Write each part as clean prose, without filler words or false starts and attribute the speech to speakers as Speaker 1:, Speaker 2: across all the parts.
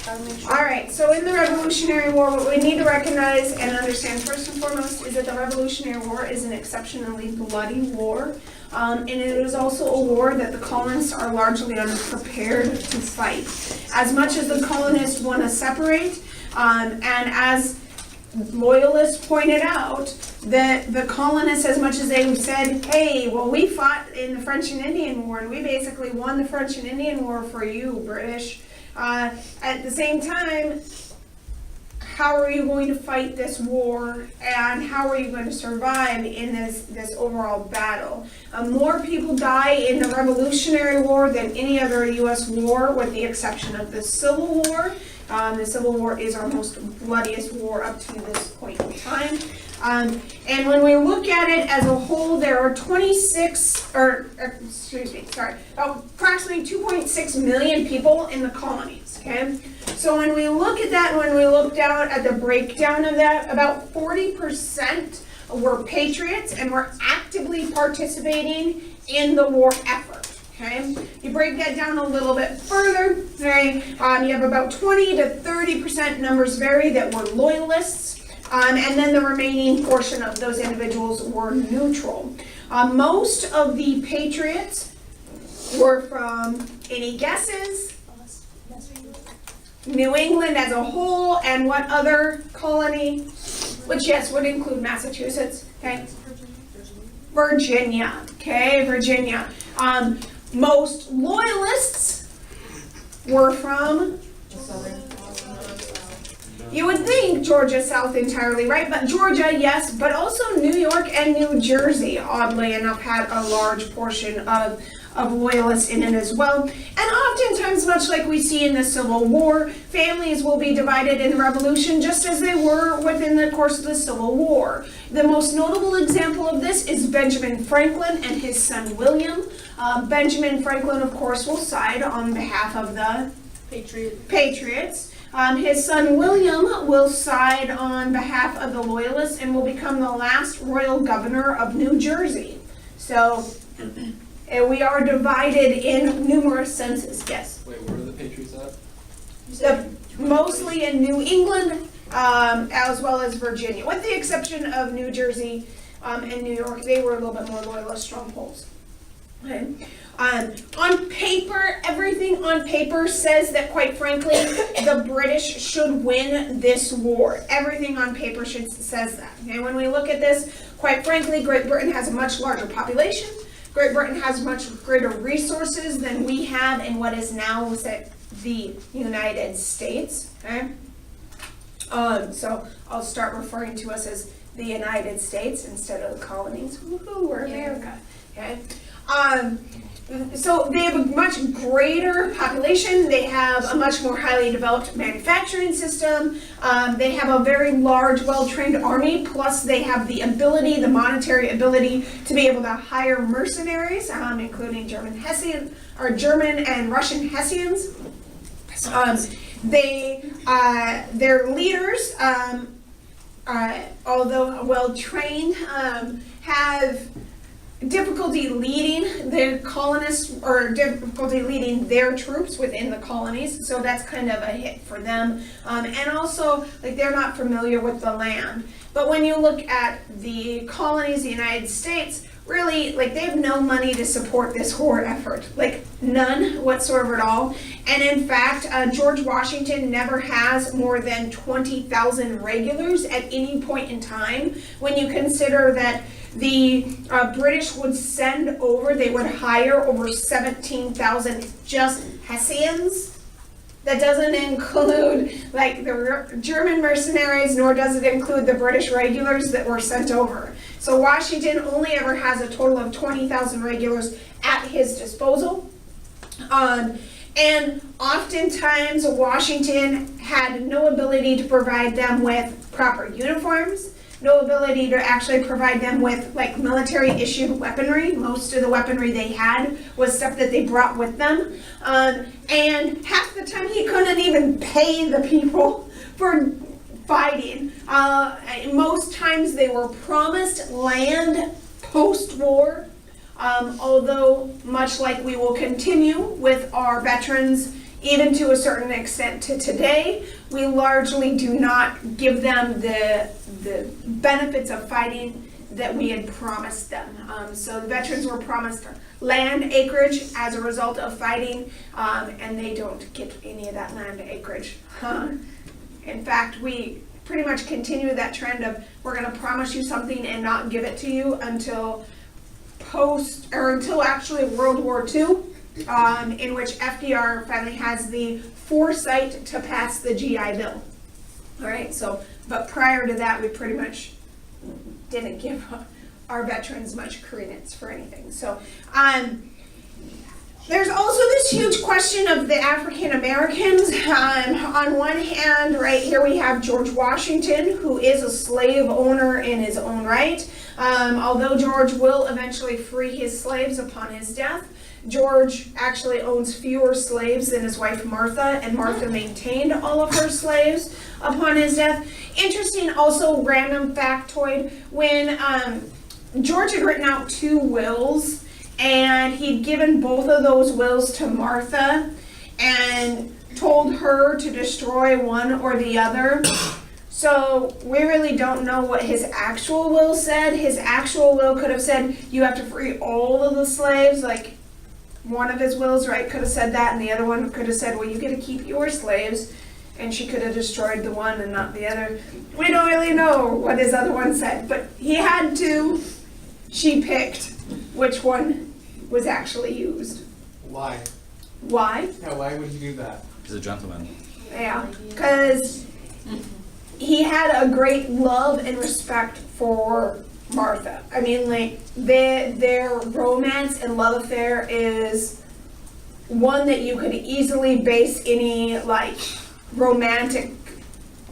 Speaker 1: All right, so in the Revolutionary War, what we need to recognize and understand first and foremost is that the Revolutionary War is an exceptionally bloody war. And it is also a war that the colonists are largely unprepared to fight. As much as the colonists want to separate, and as loyalists pointed out, that the colonists, as much as they said, hey, well, we fought in the French and Indian War, and we basically won the French and Indian War for you, British. At the same time, how are you going to fight this war, and how are you going to survive in this overall battle? More people die in the Revolutionary War than any other U.S. war, with the exception of the Civil War. The Civil War is our most bloodiest war up to this point in time. And when we look at it as a whole, there are approximately 2.6 million people in the colonies, okay? So when we look at that, when we look down at the breakdown of that, about 40% were patriots and were actively participating in the war effort. Okay, you break that down a little bit further. Okay, you have about 20 to 30%, numbers vary, that were loyalists, and then the remaining portion of those individuals were neutral. Most of the patriots were from, any guesses? New England as a whole, and what other colony? Which, yes, would include Massachusetts. Okay, Virginia. Okay, Virginia. Most loyalists were from, you would think Georgia South entirely, right? But Georgia, yes, but also New York and New Jersey, oddly enough, had a large portion of loyalists in it as well. And oftentimes, much like we see in the Civil War, families will be divided in the Revolution just as they were within the course of the Civil War. The most notable example of this is Benjamin Franklin and his son William. Benjamin Franklin, of course, will side on behalf of the Patriots. His son William will side on behalf of the Loyalists and will become the last royal governor of New Jersey. So we are divided in numerous senses, yes.
Speaker 2: Wait, where are the Patriots at?
Speaker 1: Mostly in New England, as well as Virginia. With the exception of New Jersey and New York, they were a little bit more loyalist strongholds. Okay. On paper, everything on paper says that, quite frankly, the British should win this war. Everything on paper says that. Okay? When we look at this, quite frankly, Great Britain has a much larger population. Great Britain has much greater resources than we have in what is now the United States. Okay? So I'll start referring to us as the United States instead of the colonies. Woohoo, we're America. Okay? So they have a much greater population. They have a much more highly developed manufacturing system. They have a very large, well-trained army. Plus, they have the ability, the monetary ability, to be able to hire mercenaries, including German and Russian Hessians. Their leaders, although well-trained, have difficulty leading their colonists, or difficulty leading their troops within the colonies, so that's kind of a hit for them. And also, like, they're not familiar with the land. But when you look at the colonies, the United States, really, like, they have no money to support this war effort, like none whatsoever at all. And in fact, George Washington never has more than 20,000 regulars at any point in time. When you consider that the British would send over, they would hire over 17,000 just Hessians. That doesn't include, like, the German mercenaries, nor does it include the British regulars that were sent over. So Washington only ever has a total of 20,000 regulars at his disposal. And oftentimes Washington had no ability to provide them with proper uniforms, no ability to actually provide them with, like, military issued weaponry. Most of the weaponry they had was stuff that they brought with them. And half the time he couldn't even pay the people for fighting. Most times they were promised land post-war, although much like we will continue with our veterans even to a certain extent to today, we largely do not give them the benefits of fighting that we had promised them. So the veterans were promised land acreage as a result of fighting, and they don't get any of that land acreage. In fact, we pretty much continue that trend of we're going to promise you something and not give it to you until until actually World War II, in which FDR finally has the foresight to pass the GI Bill. All right, so, but prior to that, we pretty much didn't give our veterans much credence for anything. So, there's also this huge question of the African Americans. On one hand, right here we have George Washington, who is a slave owner in his own right. Although George will eventually free his slaves upon his death, George actually owns fewer slaves than his wife Martha, and Martha maintained all of her slaves upon his death. Interesting, also random factoid, when George had written out 2 wills, and he'd given both of those wills to Martha and told her to destroy one or the other. So we really don't know what his actual will said. His actual will could have said, you have to free all of the slaves. Like, one of his wills, right, could have said that, and the other one could have said, well, you get to keep your slaves. And she could have destroyed the one and not the other. We don't really know what his other one said, but he had to. She picked which one was actually used.
Speaker 2: Why?
Speaker 1: Why?
Speaker 2: Yeah, why would he do that?
Speaker 3: He's a gentleman.
Speaker 1: Yeah, because he had a great love and respect for Martha. I mean, like, their romance and love affair is one that you could easily base any, like, romantic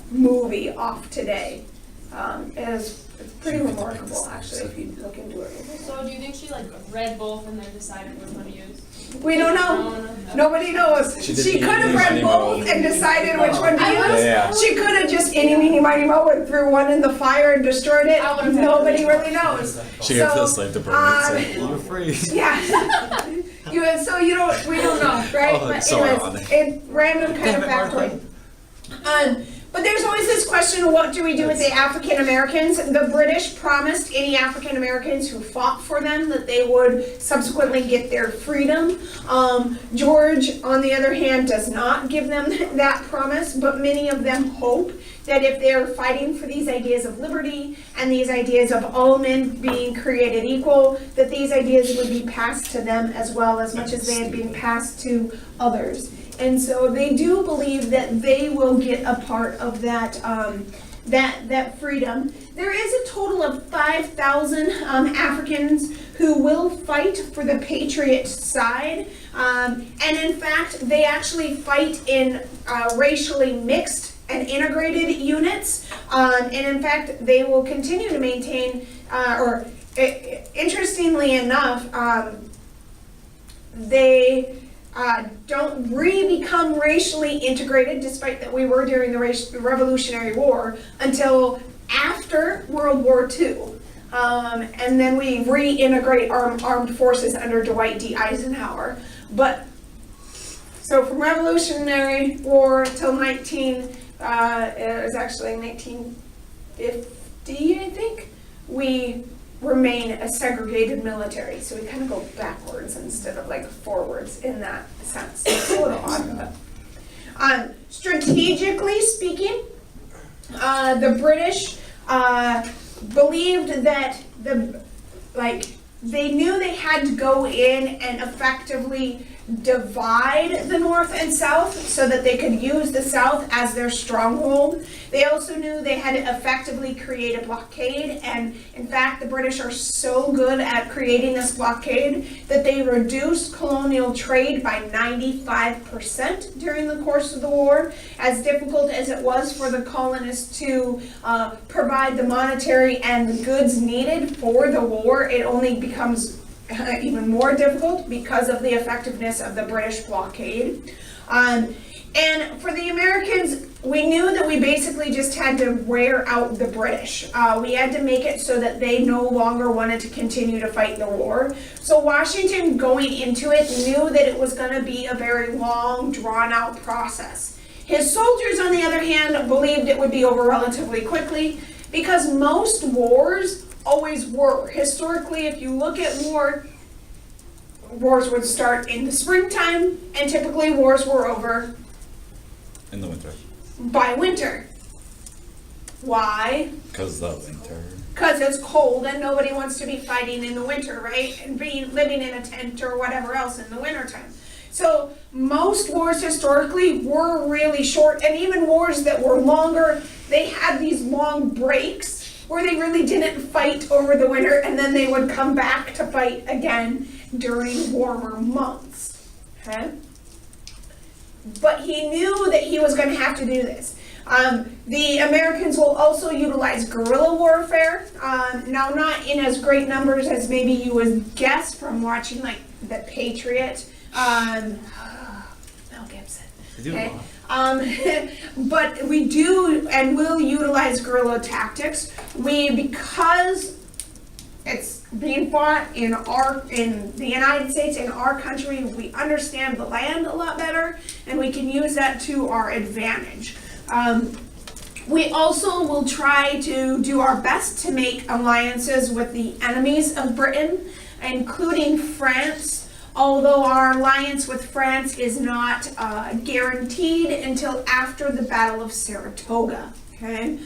Speaker 1: movie off today. It is pretty remarkable, actually, if you look into it.
Speaker 4: So do you think she like read both and then decided which one to use?
Speaker 1: We don't know. Nobody knows. She could have read both and decided which one to use.
Speaker 3: Yeah.
Speaker 1: She could have just any meeny miny mo and threw one in the fire and destroyed it. Nobody really knows.
Speaker 3: She gave to the slave department and said, you're free.
Speaker 1: Yeah. So we don't know, right?
Speaker 3: Oh,
Speaker 1: But
Speaker 3: so
Speaker 1: anyways, it's random kind of factoid. But there's always this question of what do we do with the African Americans? The British promised any African Americans who fought for them that they would subsequently get their freedom. George, on the other hand, does not give them that promise, but many of them hope that if they're fighting for these ideas of liberty and these ideas of all men being created equal, that these ideas would be passed to them as well, as much as they had been passed to others. And so they do believe that they will get a part of that that freedom. There is a total of 5,000 Africans who will fight for the Patriot side. And in fact, they actually fight in racially mixed and integrated units. And in fact, they will continue to maintain, interestingly enough, they don't become racially integrated, despite that we were during the Revolutionary War, until after World War II. And then we reintegrate armed forces under Dwight D. Eisenhower. But, so from Revolutionary War till it was actually 1950, I think, we remain a segregated military. So we kind of go backwards instead of like forwards in that sense. It's a little odd, but strategically speaking, the British believed that they knew they had to go in and effectively divide the North and South so that they could use the South as their stronghold. They also knew they had to effectively create a blockade, and in fact the British are so good at creating this blockade that they reduced colonial trade by 95% during the course of the war. As difficult as it was for the colonists to provide the monetary and the goods needed for the war, it only becomes even more difficult because of the effectiveness of the British blockade. And And for the Americans, we knew that we basically just had to wear out the British. We had to make it so that they no longer wanted to continue to fight the war. So Washington, going into it, knew that it was going to be a very long, drawn-out process. His soldiers, on the other hand, believed it would be over relatively quickly, because most wars always were. Historically, if you look at wars would start in the springtime, and typically wars were over
Speaker 3: In the winter.
Speaker 1: by winter. Why?
Speaker 3: Because the winter.
Speaker 1: Because it's cold and nobody wants to be fighting in the winter, right? And living in a tent or whatever else in the wintertime. So most wars historically were really short, and even wars that were longer, they had these long breaks where they really didn't fight over the winter, and then they would come back to fight again during warmer months. Okay? But he knew that he was going to have to do this. The Americans will also utilize guerrilla warfare. Now, not in as great numbers as maybe you would guess from watching, like, The Patriot. Mel Gibson.
Speaker 3: They do
Speaker 1: Okay.
Speaker 3: a lot.
Speaker 1: But we do and will utilize guerrilla tactics. Because it's being fought in the United States, in our country, we understand the land a lot better, and we can use that to our advantage. We also will try to do our best to make alliances with the enemies of Britain, including France, although our alliance with France is not guaranteed until after the Battle of Saratoga. Okay,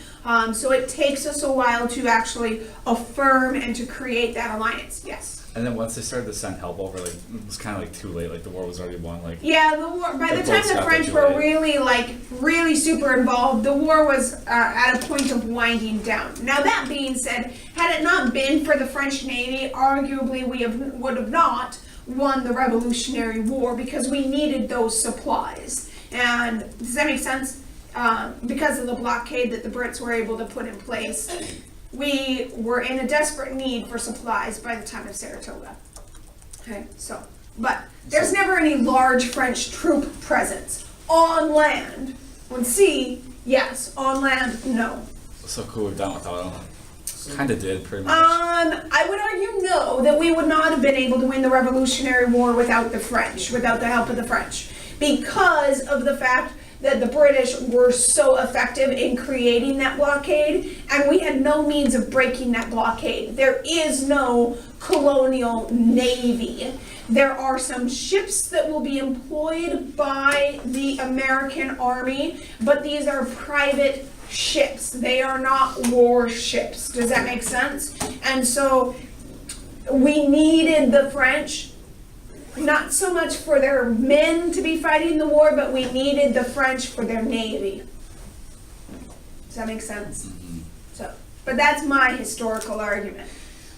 Speaker 1: so it takes us a while to actually affirm and to create that alliance. Yes.
Speaker 3: And then once they started to send help over, like, it was kind of like too late. Like, the war was already won. Like,
Speaker 1: Yeah, the war. By the
Speaker 3: The
Speaker 1: time
Speaker 3: boats
Speaker 1: the
Speaker 3: got
Speaker 1: French
Speaker 3: there too
Speaker 1: were really super involved, the war was at a point of winding down. Now that being said, had it not been for the French Navy, arguably we would have not won the Revolutionary War, because we needed those supplies. And does that make sense? Because of the blockade that the Brits were able to put in place, we were in a desperate need for supplies by the time of Saratoga. Okay, so, but there's never any large French troop presence. On land, on sea, yes. On land, no.
Speaker 3: so cool we've done without them. Kind of did, pretty much.
Speaker 1: I would argue no, that we would not have been able to win the Revolutionary War without the French, without the help of the French, because of the fact that the British were so effective in creating that blockade, and we had no means of breaking that blockade. There is no colonial navy. There are some ships that will be employed by the American Army, but these are private ships. They are not warships. Does that make sense? And so we needed the French, not so much for their men to be fighting the war, but we needed the French for their navy. Does that make sense? So, but that's my historical argument.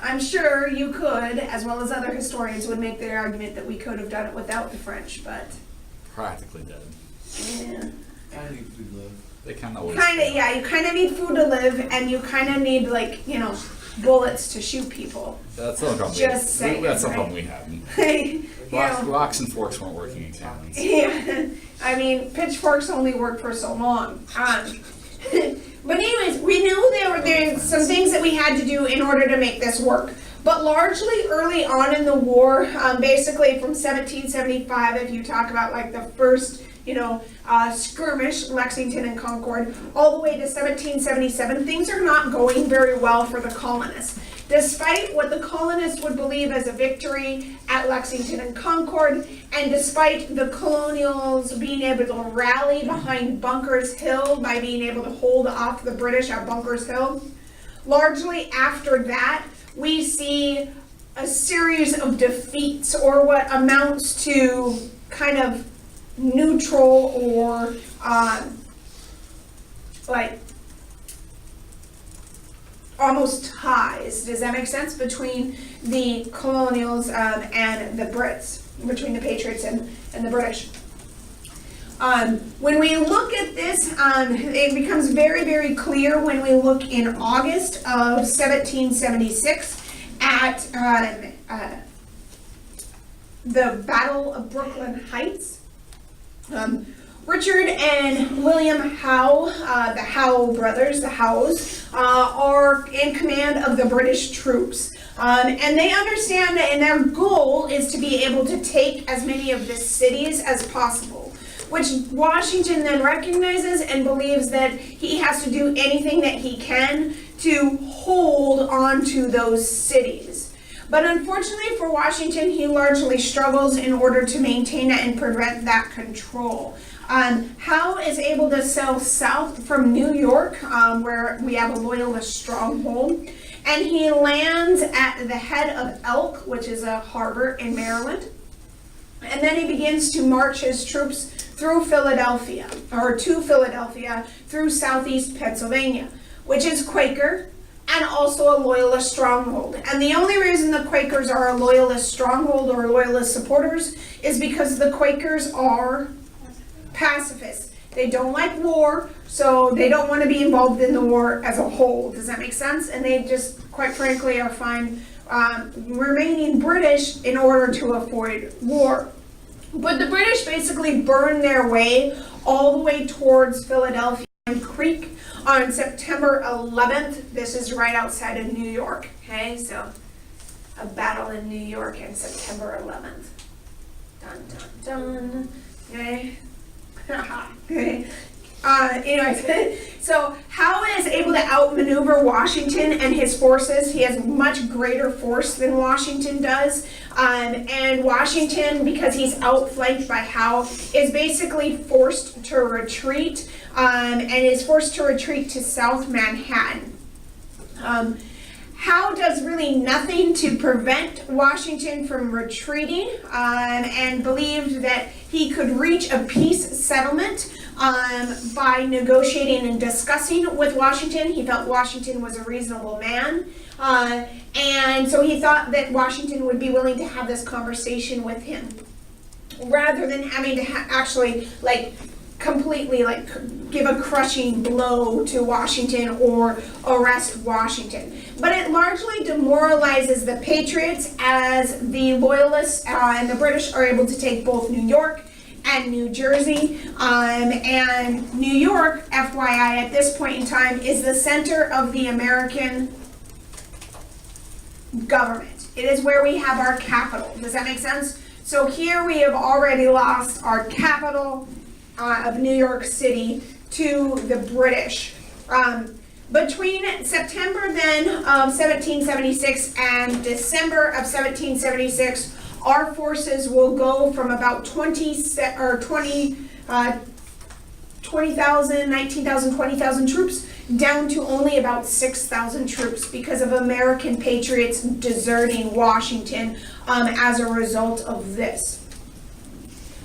Speaker 1: I'm sure you could, as well as other historians, would make the argument that we could have done it without the French, but
Speaker 3: Practically dead.
Speaker 1: yeah.
Speaker 2: I need food love.
Speaker 3: They kind of always.
Speaker 1: Yeah, you kind of need food to live, and you kind of need, like, bullets to shoot people.
Speaker 3: That's the problem.
Speaker 1: Just saying,
Speaker 3: That's the
Speaker 1: right?
Speaker 3: problem we had.
Speaker 1: You know.
Speaker 3: Rocks and forks weren't working in cannons.
Speaker 1: Yeah, I mean, pitchforks only work for so long. But anyways, we knew there were some things that we had to do in order to make this work. But largely early on in the war, basically from 1775, if you talk about like the first, skirmish, Lexington and Concord, all the way to 1777, things are not going very well for the colonists. Despite what the colonists would believe as a victory at Lexington and Concord, and despite the colonials being able to rally behind Bunker's Hill by being able to hold off the British at Bunker's Hill, largely after that, we see a series of defeats, or what amounts to kind of neutral or almost ties, does that make sense, between the colonials and the Brits, between the Patriots and the British. When we look at this, it becomes very, very clear when we look in August of 1776 at the Battle of Brooklyn Heights. Richard and William Howe, the Howe brothers, the Howes, are in command of the British troops. And they understand that, and their goal is to be able to take as many of the cities as possible, which Washington then recognizes and believes that he has to do anything that he can to hold on to those cities. But unfortunately for Washington, he largely struggles in order to maintain it and prevent that control. Howe is able to sail south from New York, where we have a loyalist stronghold, and he lands at the head of Elk, which is a harbor in Maryland. And then he begins to march his troops through Philadelphia, or to Philadelphia, through southeast Pennsylvania, which is Quaker and also a loyalist stronghold. And the only reason the Quakers are a loyalist stronghold or loyalist supporters is because the Quakers are pacifists. They don't like war, so they don't want to be involved in the war as a whole. Does that make sense? And they just, quite frankly, are fine remaining British in order to avoid war. But the British basically burned their way all the way towards Philadelphia Creek on September 11th. This is right outside of New York. Okay, so a battle in New York on September 11th. Dun dun dun. Okay. Okay. Anyway, so Howe is able to outmaneuver Washington and his forces. He has much greater force than Washington does. And Washington, because he's outflanked by Howe, is basically forced to retreat, and is forced to retreat to South Manhattan. Howe does really nothing to prevent Washington from retreating, and believed that he could reach a peace settlement by negotiating and discussing with Washington. He felt Washington was a reasonable man, and so he thought that Washington would be willing to have this conversation with him, rather than having to actually completely give a crushing blow to Washington or arrest Washington. But it largely demoralizes the Patriots, as the Loyalists and the British are able to take both New York and New Jersey. And New York, FYI, at this point in time, is the center of the American government. It is where we have our capital. Does that make sense? So here we have already lost our capital of New York City to the British. Between September then of 1776 and December of 1776, our forces will go from about 20,000, 19,000, 20,000 troops down to only about 6,000 troops because of American patriots deserting Washington as a result of this.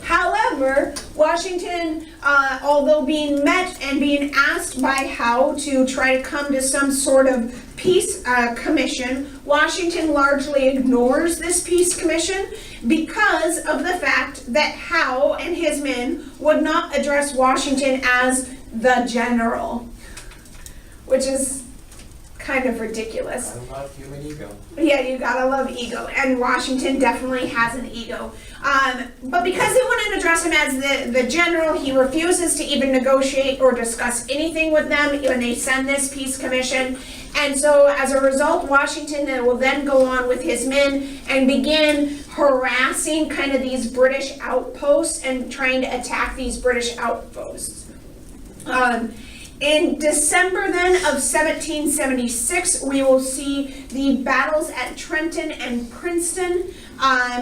Speaker 1: However, Washington, although being met and being asked by Howe to try to come to some sort of peace commission, Washington largely ignores this peace commission because of the fact that Howe and his men would not address Washington as the general, which is kind of ridiculous.
Speaker 2: I love human ego.
Speaker 1: Yeah, you gotta love ego, and Washington definitely has an ego. But because they wouldn't address him as the general, he refuses to even negotiate or discuss anything with them when they send this peace commission. And so as a result, Washington will then go on with his men and begin harassing kind of these British outposts and trying to attack these British outposts. In December then of 1776, we will see the battles at Trenton and Princeton,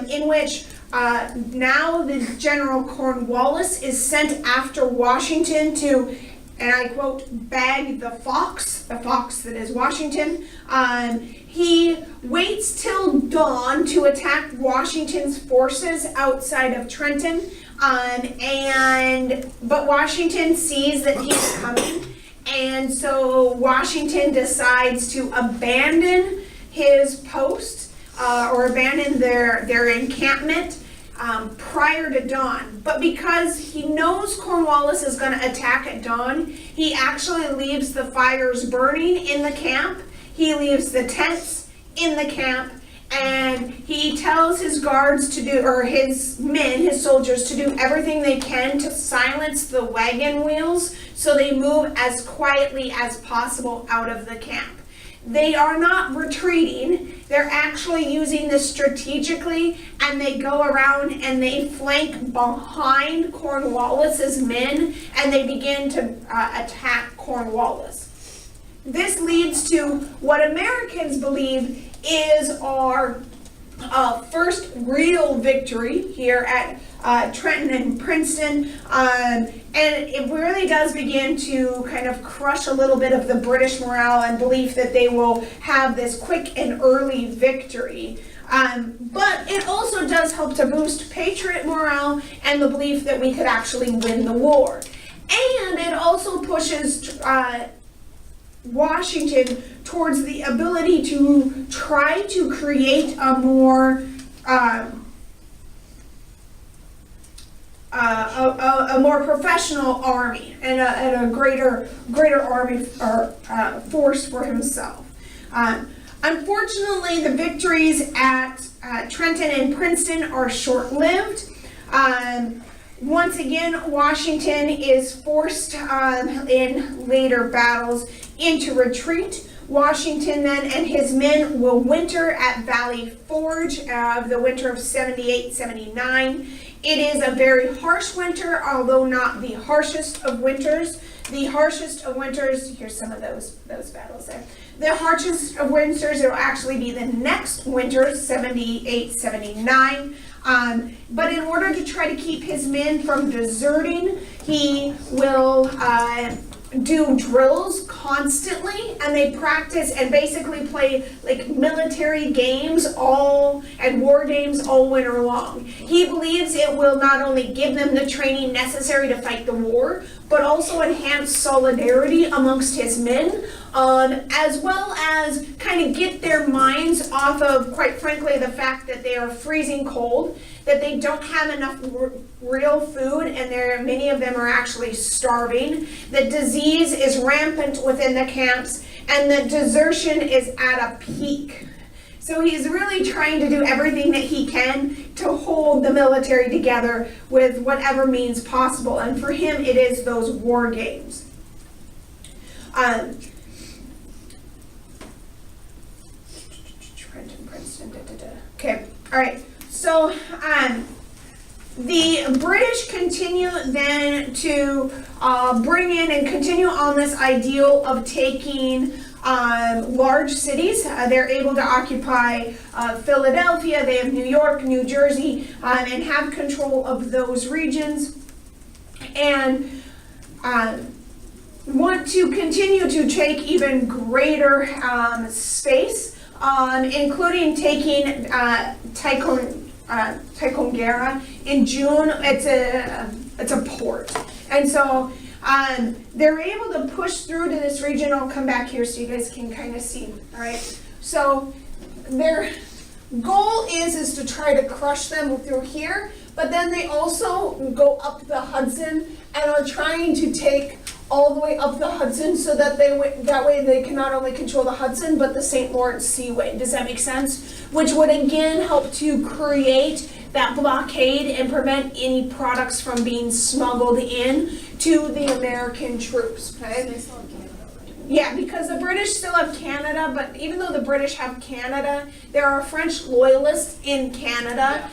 Speaker 1: in which now the General Cornwallis is sent after Washington to, and I quote, bag the fox that is Washington. He waits till dawn to attack Washington's forces outside of Trenton. But Washington sees that he's coming, and so Washington decides to abandon his post or abandon their encampment prior to dawn. But because he knows Cornwallis is going to attack at dawn, he actually leaves the fires burning in the camp. He leaves the tents in the camp, and he tells his guards to do, or his men, his soldiers, to do everything they can to silence the wagon wheels so they move as quietly as possible out of the camp. They are not retreating, they're actually using this strategically, and they go around and they flank behind Cornwallis's men, and they begin to attack Cornwallis. This leads to what Americans believe is our first real victory here at Trenton and Princeton, and it really does begin to kind of crush a little bit of the British morale and belief that they will have this quick and early victory. But it also does help to boost patriot morale and the belief that we could actually win the war. And it also pushes Washington towards the ability to try to create a more professional army and a greater army or force for himself. Unfortunately, the victories at Trenton and Princeton are short-lived. Once again, Washington is forced in later battles into retreat. Washington then and his men will winter at Valley Forge the winter of 78-79. It is a very harsh winter, although not the harshest of winters. The harshest of winters, here's some of those battles there. The harshest of winters, it will actually be the next winter, 78-79. But in order to try to keep his men from deserting, he will do drills constantly, and they practice and basically play like military games and war games all winter long. He believes it will not only give them the training necessary to fight the war, but also enhance solidarity amongst his men, as well as kind of get their minds off of, quite frankly, the fact that they are freezing cold, that they don't have enough real food, and many of them are actually starving. The disease is rampant within the camps, and the desertion is at a peak. So he's really trying to do everything that he can to hold the military together with whatever means possible. And for him, it is those war games. Trenton, Princeton, Okay, all right. So the British continue then to bring in and continue on this ideal of taking large cities. They're able to occupy Philadelphia, they have New York, New Jersey, and have control of those regions, and want to continue to take even greater space, including taking Ticonderoga in June. It's a port, and so they're able to push through to this region. I'll come back here so you guys can kind of see. All right, so their goal is to try to crush them through here, but then they also go up the Hudson and are trying to take all the way up the Hudson so that that way they can not only control the Hudson but the St. Lawrence Seaway. Does that make sense? Which would again help to create that blockade and prevent any products from being smuggled in to the American troops. Okay? Yeah, because the British still have Canada, but even though the British have Canada, there are French loyalists in Canada,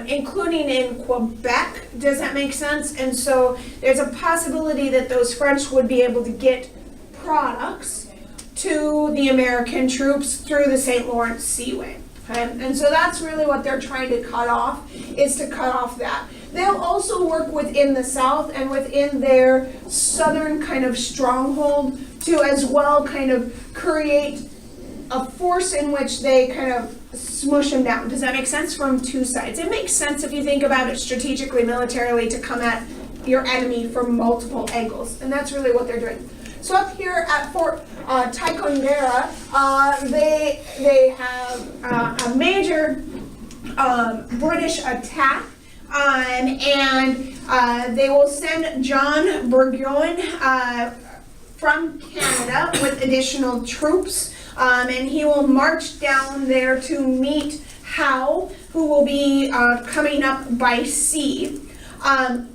Speaker 1: including in Quebec. Does that make sense? And so there's a possibility that those French would be able to get products to the American troops through the St. Lawrence Seaway. Okay? And so that's really what they're trying to cut off, is to cut off that. They'll also work within the South and within their southern kind of stronghold to as well kind of create a force in which they kind of smush them down. Does that make sense? From two sides. It makes sense if you think about it strategically, militarily, to come at your enemy from multiple angles. And that's really what they're doing. So up here at Fort Ticonderoga, they have a major British attack, and they will send John Burgoyne from Canada with additional troops, and he will march down there to meet Howe, who will be coming up by sea.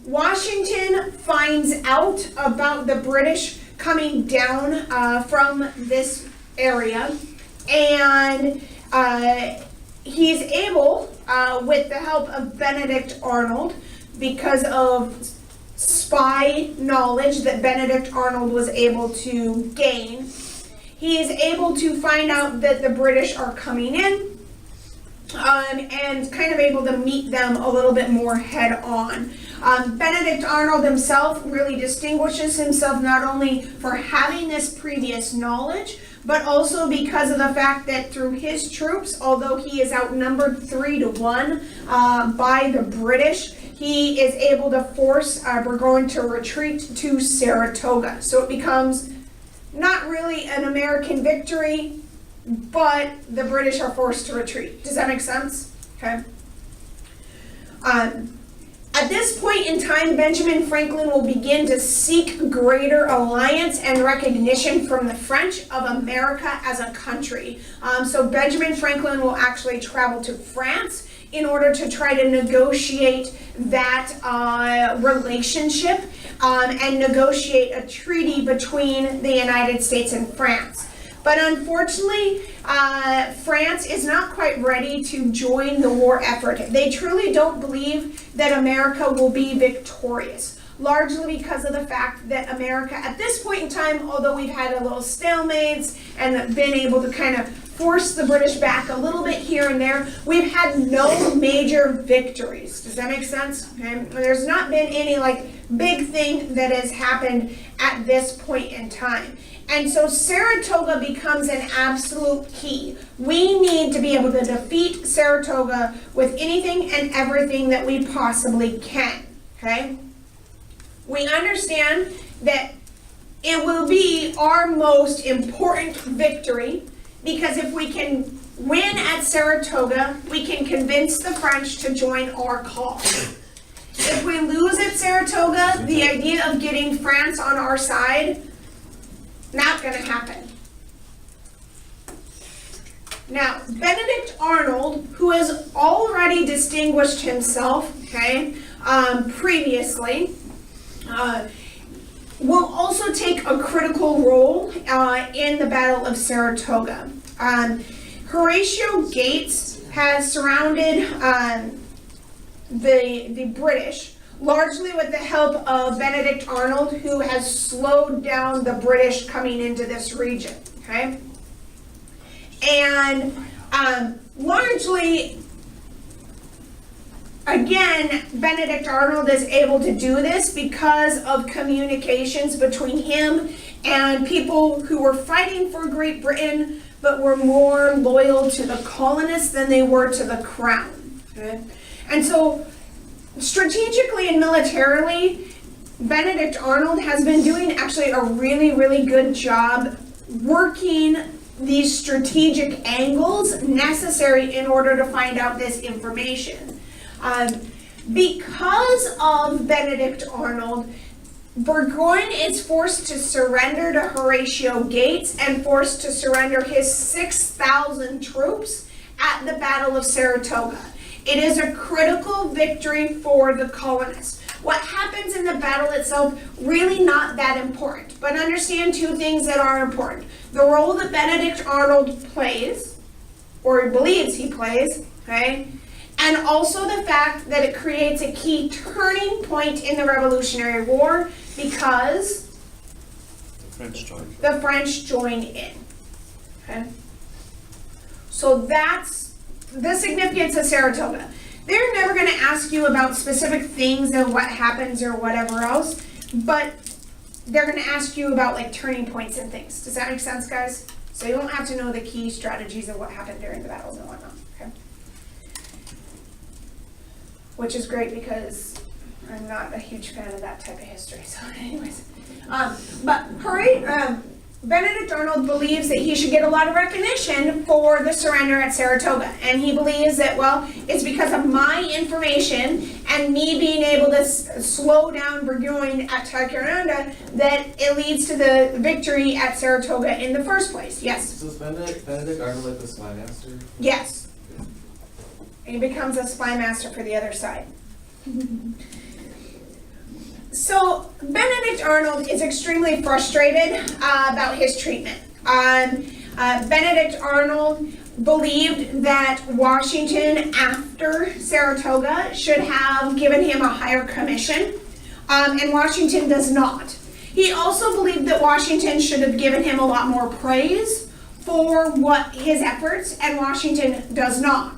Speaker 1: Washington finds out about the British coming down from this area, and he's able, with the help of Benedict Arnold, because of spy knowledge that Benedict Arnold was able to gain, he is able to find out that the British are coming in, and kind of able to meet them a little bit more head on. Benedict Arnold himself really distinguishes himself not only for having this previous knowledge, but also because of the fact that through his troops, although he is outnumbered 3-1 by the British, he is able to force Burgoyne to retreat to Saratoga. So it becomes not really an American victory, but the British are forced to retreat. Does that make sense? Okay. At this point in time, Benjamin Franklin will begin to seek greater alliance and recognition from the French of America as a country. So Benjamin Franklin will actually travel to France in order to try to negotiate that relationship and negotiate a treaty between the United States and France. But unfortunately, France is not quite ready to join the war effort. They truly don't believe that America will be victorious, largely because of the fact that America, at this point in time, although we've had a little stalemates and been able to kind of force the British back a little bit here and there, we've had no major victories. Does that make sense? Okay. There's not been any big thing that has happened at this point in time. And so Saratoga becomes an absolute key. We need to be able to defeat Saratoga with anything and everything that we possibly can, okay? We understand that it will be our most important victory, because if we can win at Saratoga, we can convince the French to join our cause. If we lose at Saratoga, the idea of getting France on our side, not going to happen. Now, Benedict Arnold, who has already distinguished himself, okay, previously, will also take a critical role in the Battle of Saratoga. Horatio Gates has surrounded the British, largely with the help of Benedict Arnold, who has slowed down the British coming into this region, okay? And largely, again, Benedict Arnold is able to do this because of communications between him and people who were fighting for Great Britain, but were more loyal to the colonists than they were to the crown, okay? And so, strategically and militarily, Benedict Arnold has been doing actually a really, really good job working these strategic angles necessary in order to find out this information. Because of Benedict Arnold, Burgoyne is forced to surrender to Horatio Gates and forced to surrender his 6,000 troops at the Battle of Saratoga. It is a critical victory for the colonists. What happens in the battle itself, really not that important. But understand two things that are important. The role that Benedict Arnold plays, or believes he plays, okay? And also the fact that it creates a key turning point in the Revolutionary War because the French join in, okay? So that's the significance of Saratoga. They're never going to ask you about specific things and what happens or whatever else, but they're going to ask you about turning points and things. Does that make sense, guys? So you don't have to know the key strategies of what happened during the battles and whatnot, okay? Which is great because I'm not a huge fan of that type of history. So anyways, but Benedict Arnold believes that he should get a lot of recognition for the surrender at Saratoga. And he believes that, well, it's because of my information and me being able to slow down Burgoyne at Ticonderoga that it leads to the victory at Saratoga in the first place. Yes?
Speaker 2: So is Benedict Arnold like the spy master?
Speaker 1: Yes. And he becomes a spy master for the other side. So Benedict Arnold is extremely frustrated about his treatment. Benedict Arnold believed that Washington, after Saratoga, should have given him a higher commission, and Washington does not. He also believed that Washington should have given him a lot more praise for his efforts, and Washington does not.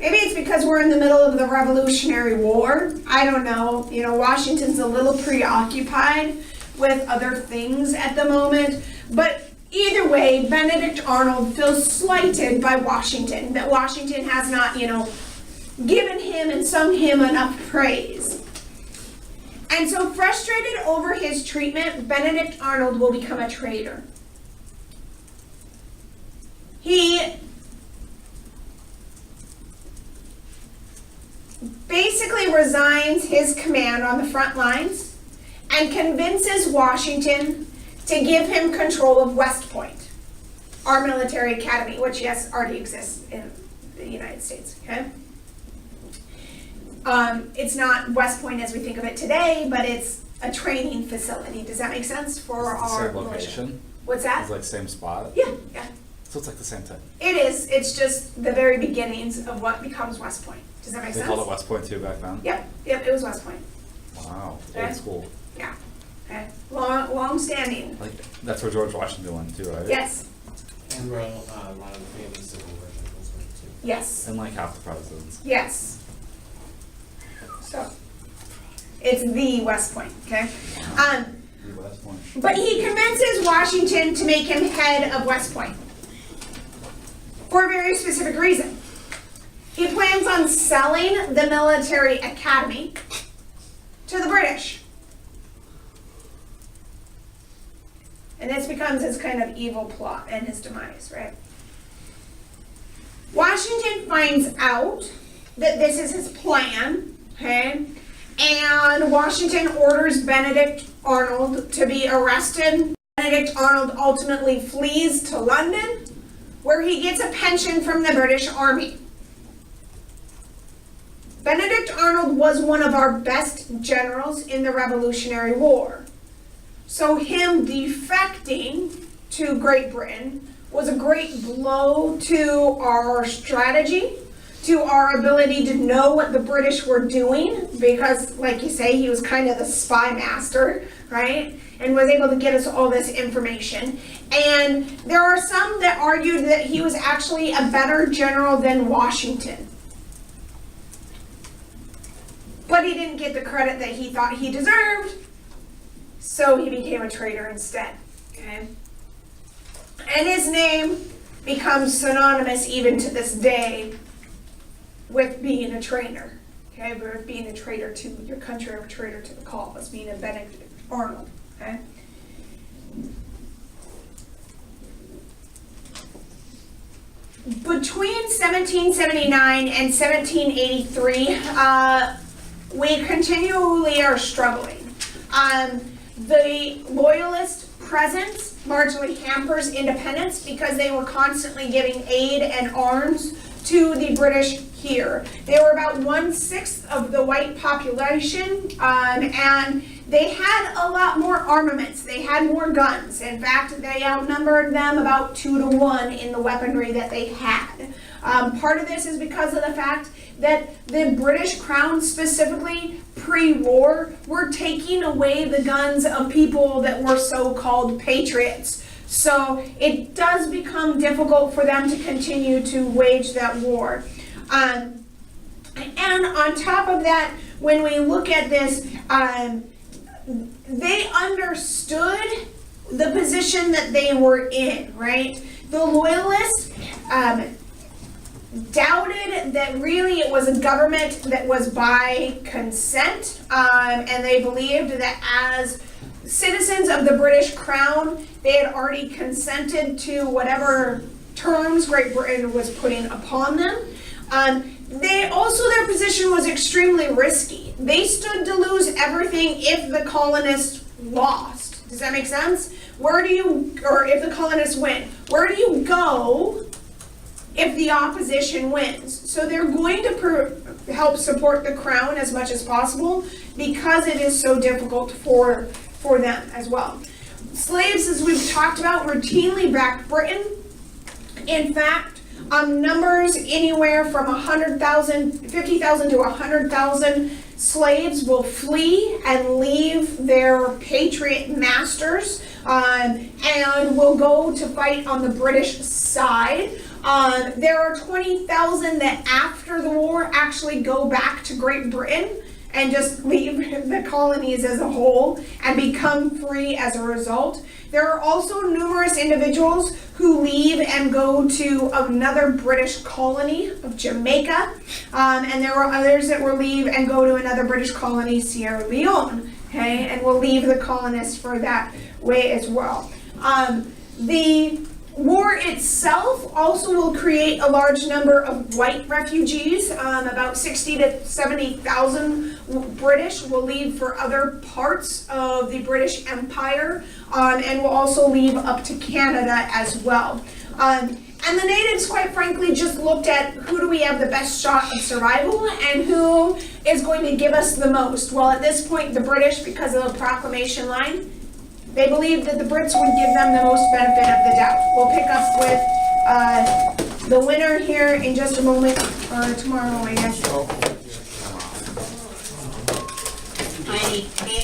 Speaker 1: Maybe it's because we're in the middle of the Revolutionary War. I don't know. You know, Washington's a little preoccupied with other things at the moment. But either way, Benedict Arnold feels slighted by Washington, that Washington has not, given him and sung him enough praise. And so, frustrated over his treatment, Benedict Arnold will become a traitor. He basically resigns his command on the front lines and convinces Washington to give him control of West Point, our military academy, which, yes, already exists in the United States, okay? It's not West Point as we think of it today, but it's a training facility. Does that make sense for our
Speaker 3: Same
Speaker 1: militia?
Speaker 3: location?
Speaker 1: What's that?
Speaker 3: It's like same spot?
Speaker 1: Yeah, yeah.
Speaker 3: So it's like the same thing.
Speaker 1: It is. It's just the very beginnings of what becomes West Point. Does that make
Speaker 3: They
Speaker 1: sense?
Speaker 3: called it West Point too back then?
Speaker 1: Yep, it was West Point.
Speaker 3: Wow,
Speaker 1: Okay.
Speaker 3: old school.
Speaker 1: Yeah. Okay. Long standing.
Speaker 3: Like, that's where George Washington went too, right?
Speaker 1: Yes.
Speaker 2: And wrote a lot of the famous Civil War articles too.
Speaker 1: Yes.
Speaker 3: And like half the presidents.
Speaker 1: Yes. So it's the West Point, okay?
Speaker 3: The West Point.
Speaker 1: But he convinces Washington to make him head of West Point for a very specific reason. He plans on selling the military academy to the British. And this becomes his kind of evil plot and his demise, right? Washington finds out that this is his plan, okay? And Washington orders Benedict Arnold to be arrested. Benedict Arnold ultimately flees to London, where he gets a pension from the British Army. Benedict Arnold was one of our best generals in the Revolutionary War. So him defecting to Great Britain was a great blow to our strategy, to our ability to know what the British were doing, because, like you say, he was kind of the spy master, right? And was able to get us all this information. And there are some that argued that he was actually a better general than Washington. But he didn't get the credit that he thought he deserved, so he became a traitor instead, okay? And his name becomes synonymous even to this day with being a traitor, okay? With being a traitor to your country or a traitor to the cause, being a Benedict Arnold, okay? Between 1779 and 1783, we continually are struggling. The Loyalist presence largely hampers independence because they were constantly giving aid and arms to the British here. They were about 1/6 of the white population, and they had a lot more armaments. They had more guns. In fact, they outnumbered them about 2-to-1 in the weaponry that they had. Part of this is because of the fact that the British Crown, specifically pre-war, were taking away the guns of people that were so-called patriots. So it does become difficult for them to continue to wage that war. And on top of that, when we look at this, they understood the position that they were in, right? The Loyalists doubted that really it was a government that was by consent, and they believed that as citizens of the British Crown, they had already consented to whatever terms Great Britain was putting upon them. Their position was extremely risky. They stood to lose everything if the colonists lost. Does that make sense? Or if the colonists win, where do you go if the opposition wins? So they're going to help support the crown as much as possible because it is so difficult for them as well. Slaves, as we've talked about, routinely backed Britain. In fact, numbers anywhere from 50,000 to 100,000 slaves will flee and leave their patriot masters and will go to fight on the British side. There are 20,000 that after the war actually go back to Great Britain and just leave the colonies as a whole and become free as a result. There are also numerous individuals who leave and go to another British colony of Jamaica, and there are others that will leave and go to another British colony, Sierra Leone, okay, and will leave the colonists for that way as well. The war itself also will create a large number of white refugees. About 60 to 70,000 British will leave for other parts of the British Empire, and will also leave up to Canada as well. And the natives, quite frankly, just looked at who do we have the best shot of survival and who is going to give us the most. Well, at this point, the British, because of the proclamation line, they believed that the Brits would give them the most benefit of the doubt. We'll pick up with the winner here in just a moment, or tomorrow, I guess.
Speaker 5: I need